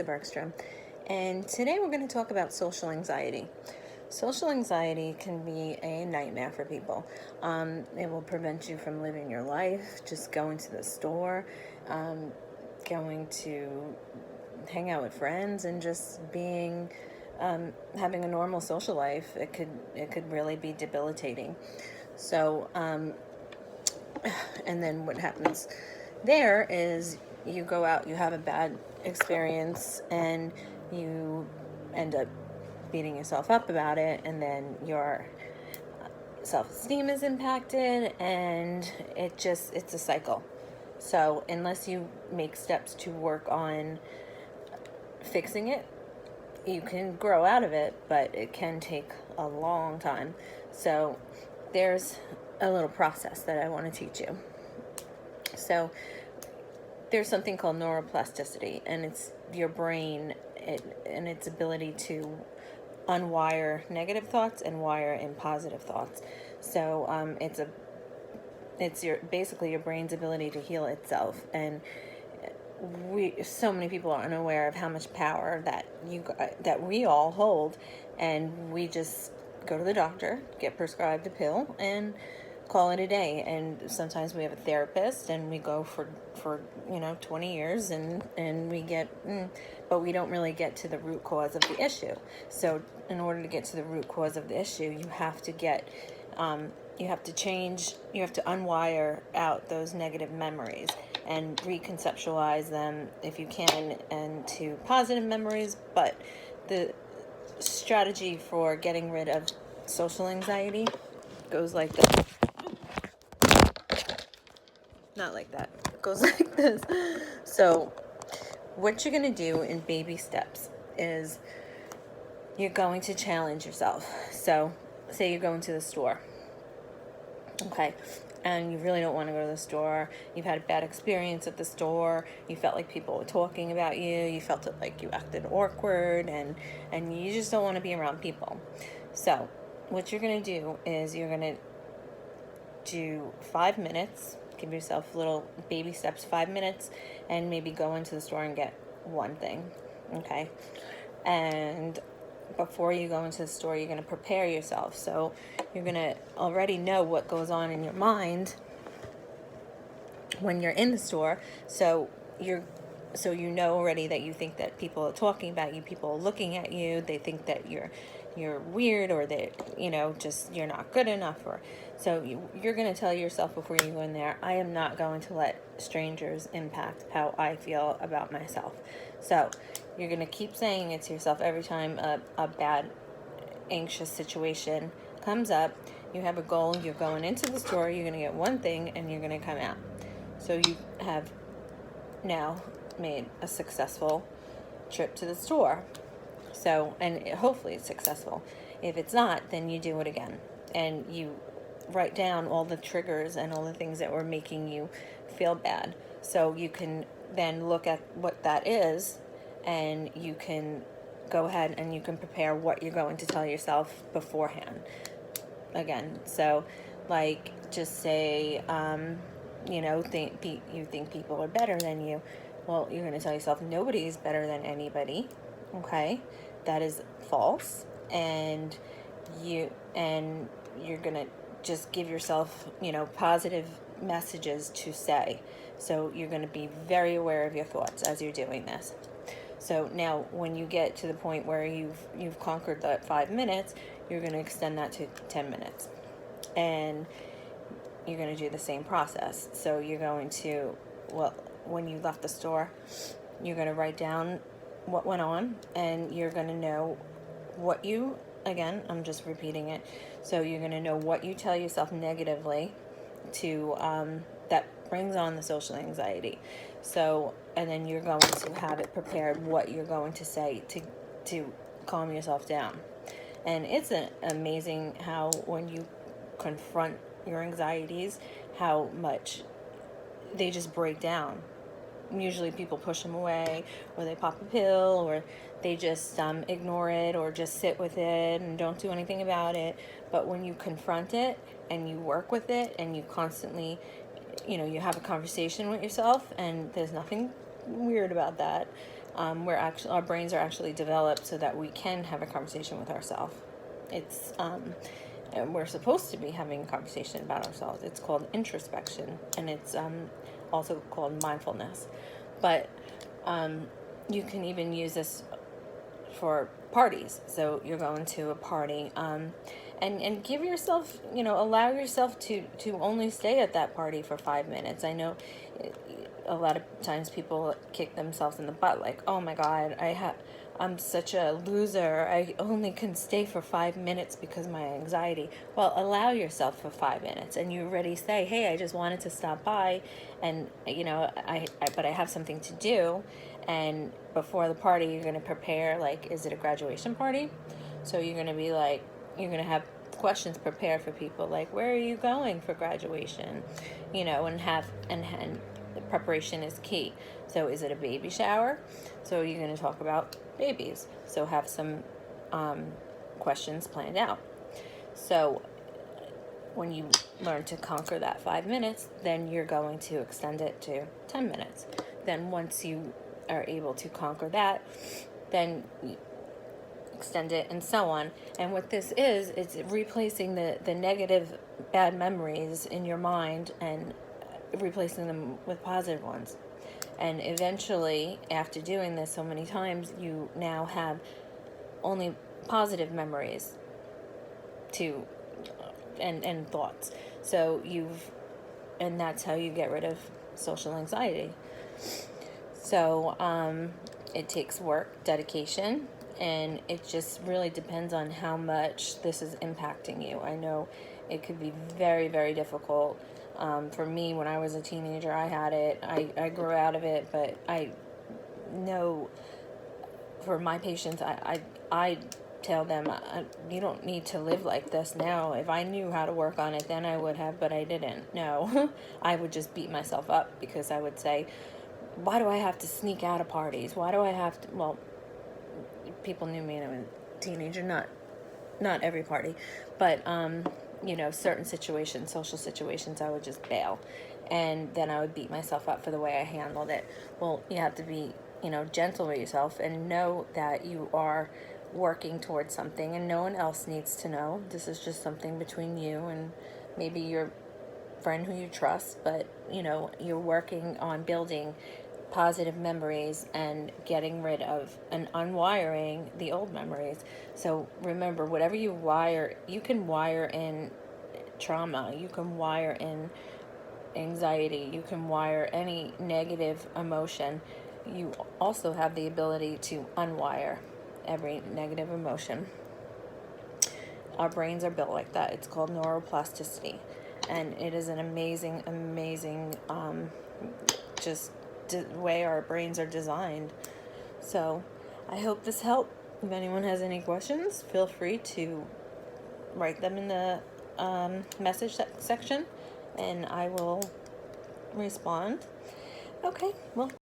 Bergstrom, and today we're going to talk about social anxiety. Social anxiety can be a nightmare for people. It will prevent you from living your life, just going to the store, going to hang out with friends, and just being having a normal social life. It could really be debilitating. So, and then what happens there is you go out, you have a bad experience, and you end up beating yourself up about it, and then your self-esteem is impacted, and it's a cycle. So unless you make steps to work on fixing it, you can grow out of it, but it can take a long time. So there's a little process that I want to teach you. So there's something called neuroplasticity, and it's your brain and its ability to unwire negative thoughts and wire in positive thoughts. So it's your basically your brain's ability to heal itself. And so many people are unaware of how much power that we all hold, and we just go to the doctor, get prescribed a pill, and call it a day. And sometimes we have a therapist, and we go for 20 years, and we get but we don't really get to the root cause of the issue. So in order to get to the root cause of the issue, you have to unwire out those negative memories and reconceptualize them, if you can, into positive memories. But the strategy for getting rid of social anxiety goes like this. Not like that. It goes like this. So what you're going to do in baby steps is you're going to challenge yourself. So say you're going to the store. Okay. And you really don't want to go to the store. You've had a bad experience at the store. You felt like people were talking about you. You felt like you acted awkward, and you just don't want to be around people. So what you're going to do is you're going to do 5 minutes. Give yourself little baby steps, 5 minutes, and maybe go into the store and get one thing. Okay. And before you go into the store, you're going to prepare yourself. So you're going to already know what goes on in your mind when you're in the store. So you know already that you think that people are talking about you, people are looking at you, they think that you're weird, or that just you're not good enough. Or so you're going to tell yourself before you go in there, I am not going to let strangers impact how I feel about myself. So you're going to keep saying it to yourself every time a bad, anxious situation comes up. You have a goal, you're going into the store, you're going to get one thing, and you're going to come out. So you have now made a successful trip to the store. So, and hopefully it's successful. If it's not, then you do it again. And you write down all the triggers and all the things that were making you feel bad. So you can then look at what that is, and you can go ahead and you can prepare what you're going to tell yourself beforehand. Again, so like just say, you think people are better than you. Well, you're going to tell yourself nobody is better than anybody. Okay, that is false, and you're going to just give yourself, positive messages to say. So you're going to be very aware of your thoughts as you're doing this. So now when you get to the point where you've conquered that 5 minutes, you're going to extend that to 10 minutes. And you're going to do the same process. So you're going to, when you left the store, you're going to write down what went on, and you're going to know again, I'm just repeating it. So you're going to know what you tell yourself negatively that brings on the social anxiety. So, and then you're going to have it prepared what you're going to say to calm yourself down. And it's amazing how when you confront your anxieties, how much they just break down. Usually people push them away, or they pop a pill, or they just ignore it, or just sit with it and don't do anything about it. But when you confront it and you work with it, and you constantly, you have a conversation with yourself, and there's nothing weird about that. our brains are actually developed so that we can have a conversation with ourselves. It's and we're supposed to be having a conversation about ourselves. It's called introspection, and it's also called mindfulness. But you can even use this for parties. So you're going to a party, and give yourself, allow yourself to only stay at that party for 5 minutes. I know a lot of times people kick themselves in the butt, like, oh my God, I'm such a loser. I only can stay for 5 minutes because of my anxiety. Well, allow yourself for 5 minutes, and you already say, hey, I just wanted to stop by, and but I have something to do. And before the party, you're going to prepare, like, is it a graduation party? So you're going to be like, you're going to have questions prepared for people, like, where are you going for graduation? And the preparation is key. So is it a baby shower? So you're going to talk about babies. So have some questions planned out. So when you learn to conquer that 5 minutes, then you're going to extend it to 10 minutes. Then once you are able to conquer that, then you extend it, and so on. And what this is, it's replacing the negative bad memories in your mind and replacing them with positive ones. And eventually, after doing this so many times, you now have only positive memories and thoughts. So and that's how you get rid of social anxiety. So it takes work, dedication, and it just really depends on how much this is impacting you. I know it could be very, very difficult. For me, when I was a teenager, I had it. I grew out of it, but I know for my patients, I tell them, you don't need to live like this now. If I knew how to work on it, then I would have, but I didn't. No, I would just beat myself up because I would say, why do I have to sneak out of parties? Why do I have to? Well, people knew me when I was a teenager, not every party, but certain situations, social situations, I would just bail, and then I would beat myself up for the way I handled it. Well, you have to be, gentle with yourself and know that you are working towards something, and no one else needs to know. This is just something between you and maybe your friend who you trust, but you're working on building positive memories and getting rid of and unwiring the old memories. So remember, whatever you wire, you can wire in trauma, you can wire in anxiety, you can wire any negative emotion. You also have the ability to unwire every negative emotion. Our brains are built like that. It's called neuroplasticity, and it is an amazing way our brains are designed. So I hope this helped. If anyone has any questions, feel free to write them in the message section, and I will respond. Okay, well.